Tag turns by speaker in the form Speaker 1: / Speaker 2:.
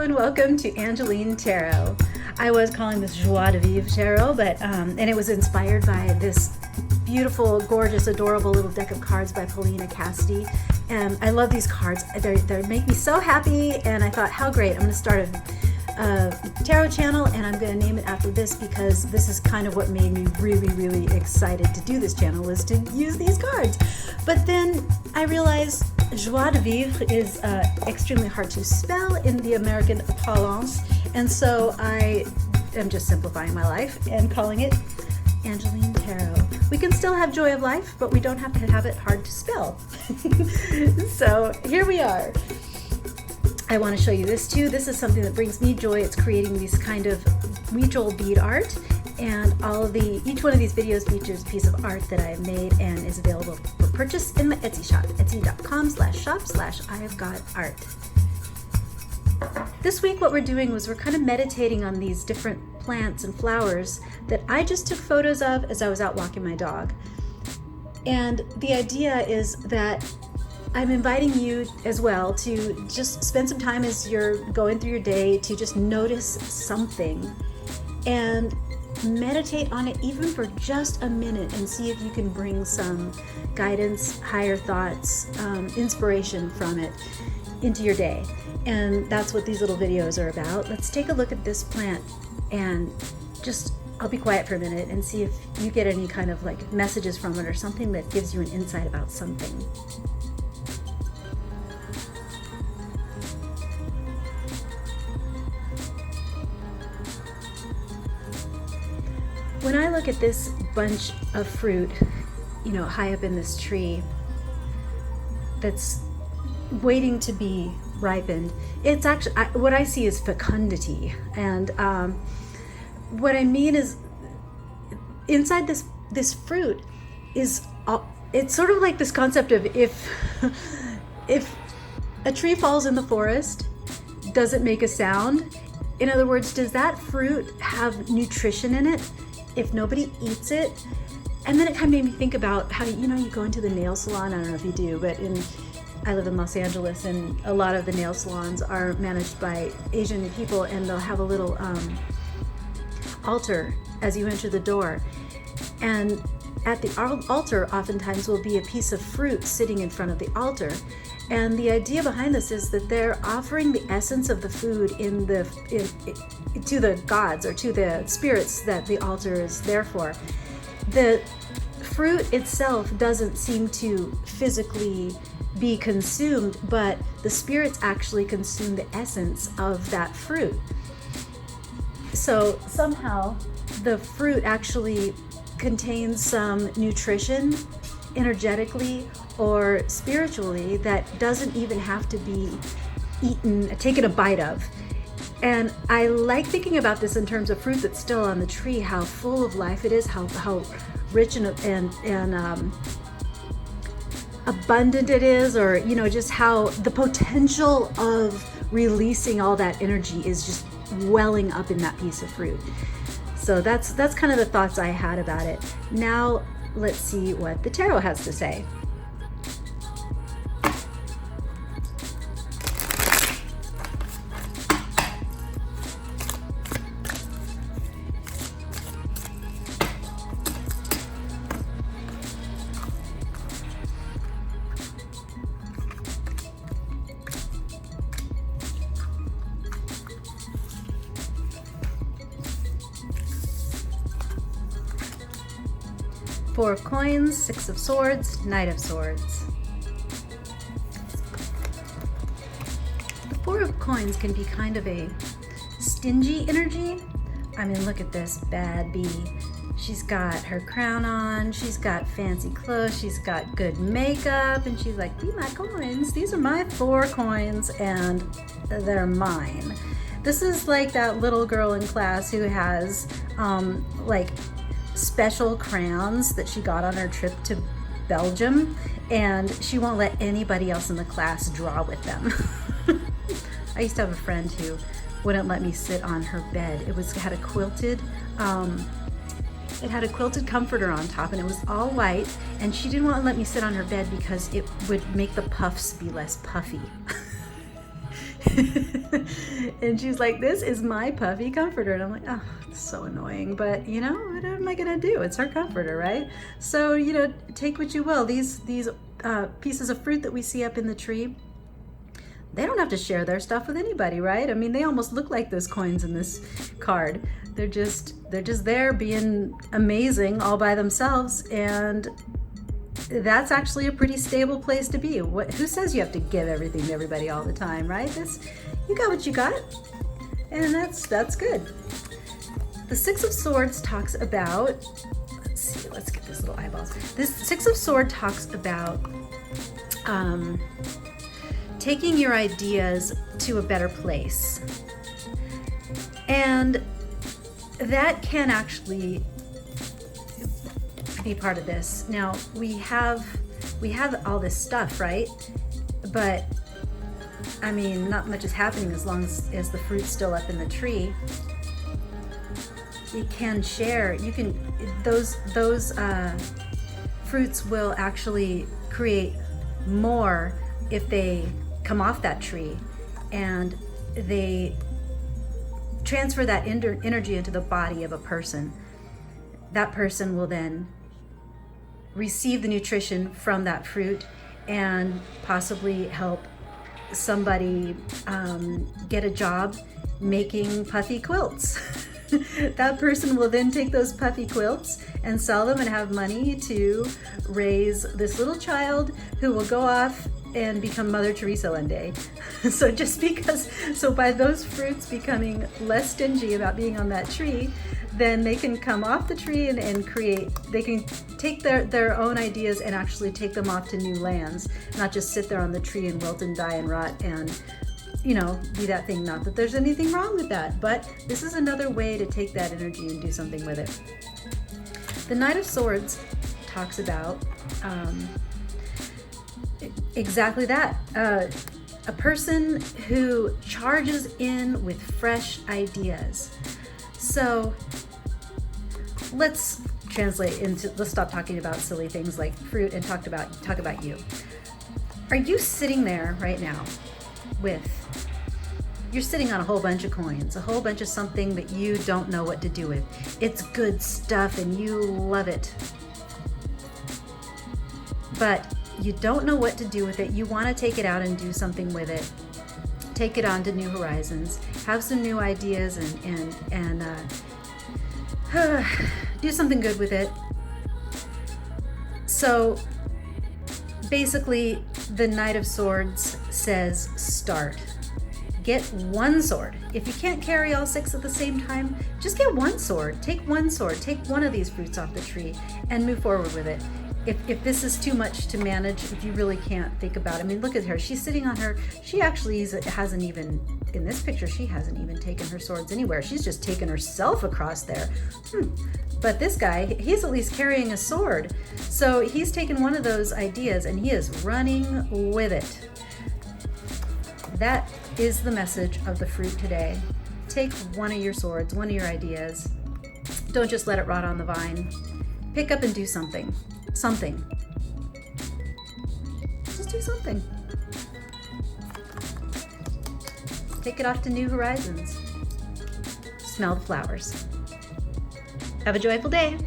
Speaker 1: and welcome to Angeline Tarot. I was calling this Joie de Vivre Tarot, but and it was inspired by this beautiful, gorgeous, adorable little deck of cards by Paulina, Cassidy. And I love these cards. They make me so happy, and I thought, how great. I'm going to start a tarot channel, and I'm going to name it after this because this is kind of what made me really, really excited to do this channel, is to use these cards. But then I realized Joie de Vivre is extremely hard to spell in the American parlance, and so I am just simplifying my life and calling it Angeline Tarot. We can still have joy of life, but we don't have to have it hard to spell. So here we are. I want to show you this too. This is something that brings me joy. It's creating these kind of mutual bead art, and each one of these videos features a piece of art that I have made and is available for purchase in my Etsy shop, etsy.com/shop/EyeOfGodArt. This week what we're doing was we're kind of meditating on these different plants and flowers that I just took photos of as I was out walking my dog. And the idea is that I'm inviting you as well to just spend some time as you're going through your day to just notice something and meditate on it even for just a minute and see if you can bring some guidance, higher thoughts, inspiration from it into your day. And that's what these little videos are about. Let's take a look at this plant and I'll be quiet for a minute and see if you get any kind of like messages from it or something that gives you an insight about something. When I look at this bunch of fruit, high up in this tree that's waiting to be ripened, it's actually, what I see is fecundity. And what I mean is inside this fruit is, it's sort of like this concept of if a tree falls in the forest, does it make a sound? In other words, does that fruit have nutrition in it if nobody eats it? And then it kind of made me think about how, you go into the nail salon. I don't know if you do, but I live in Los Angeles, and a lot of the nail salons are managed by Asian people, and they'll have a little altar as you enter the door. And at the altar oftentimes will be a piece of fruit sitting in front of the altar. And the idea behind this is that they're offering the essence of the food to the gods or to the spirits that the altar is there for. The fruit itself doesn't seem to physically be consumed, but the spirits actually consume the essence of that fruit. So somehow the fruit actually contains some nutrition energetically or spiritually that doesn't even have to be taken a bite of. And I like thinking about this in terms of fruit that's still on the tree, how full of life it is, how rich and abundant it is, or just how the potential of releasing all that energy is just welling up in that piece of fruit. So that's kind of the thoughts I had about it. Now let's see what the tarot has to say. Four of Coins, Six of Swords, Knight of Swords. The Four of Coins can be kind of a stingy energy. I mean, look at this bad bee. She's got her crown on, she's got fancy clothes, she's got good makeup, and she's like, "Be my coins. These are my 4 coins, and they're mine." This is like that little girl in class who has like special crayons that she got on her trip to Belgium, and she won't let anybody else in the class draw with them. I used to have a friend who wouldn't let me sit on her bed. It had a quilted comforter on top, and it was all white, and she didn't want to let me sit on her bed because it would make the puffs be less puffy. And she's like, this is my puffy comforter. And I'm like, oh, it's so annoying. But, you know, what am I going to do? It's her comforter, right? So, you know, take what you will. These pieces of fruit that we see up in the tree, they don't have to share their stuff with anybody, right? I mean, they almost look like those coins in this card. They're just there being amazing all by themselves, and that's actually a pretty stable place to be. Who says you have to give everything to everybody all the time, right? You got what you got, and that's good. The Six of Swords talks about, let's get this little eyeballs. This Six of Swords talks about taking your ideas to a better place. And that can actually be part of this. Now, we have all this stuff, right? But I mean, not much is happening as long as the fruit's still up in the tree. You can share. Those fruits will actually create more if they come off that tree and they transfer that energy into the body of a person. That person will then receive the nutrition from that fruit and possibly help somebody get a job making puffy quilts. That person will then take those puffy quilts and sell them and have money to raise this little child who will go off and become Mother Teresa one day. So by those fruits becoming less stingy about being on that tree, then they can come off the tree and create, they can take their own ideas and actually take them off to new lands, not just sit there on the tree and wilt and die and rot and, you know, be that thing. Not that there's anything wrong with that, but this is another way to take that energy and do something with it. The Knight of Swords talks about exactly that. A person who charges in with fresh ideas. So let's stop talking about silly things like fruit and talk about you. Are you sitting there right now you're sitting on a whole bunch of coins, a whole bunch of something that you don't know what to do with. It's good stuff and you love it, but you don't know what to do with it. You want to take it out and do something with it. Take it on to new horizons. Have some new ideas and do something good with it. So basically, the Knight of Swords says start. Get one sword. If you can't carry all six at the same time, just get one sword. Take one sword. Take one of these fruits off the tree and move forward with it. If this is too much to manage, if you really can't think about it. I mean, look at her. She's sitting on her, she actually hasn't even, in this picture, she hasn't even taken her swords anywhere. She's just taken herself across there. But this guy, he's at least carrying a sword. So he's taken one of those ideas and he is running with it. That is the message of the fruit today. Take one of your swords, one of your ideas. Don't just let it rot on the vine. Pick up and do something. Something. Just do something. Take it off to new horizons. Smell the flowers. Have a joyful day.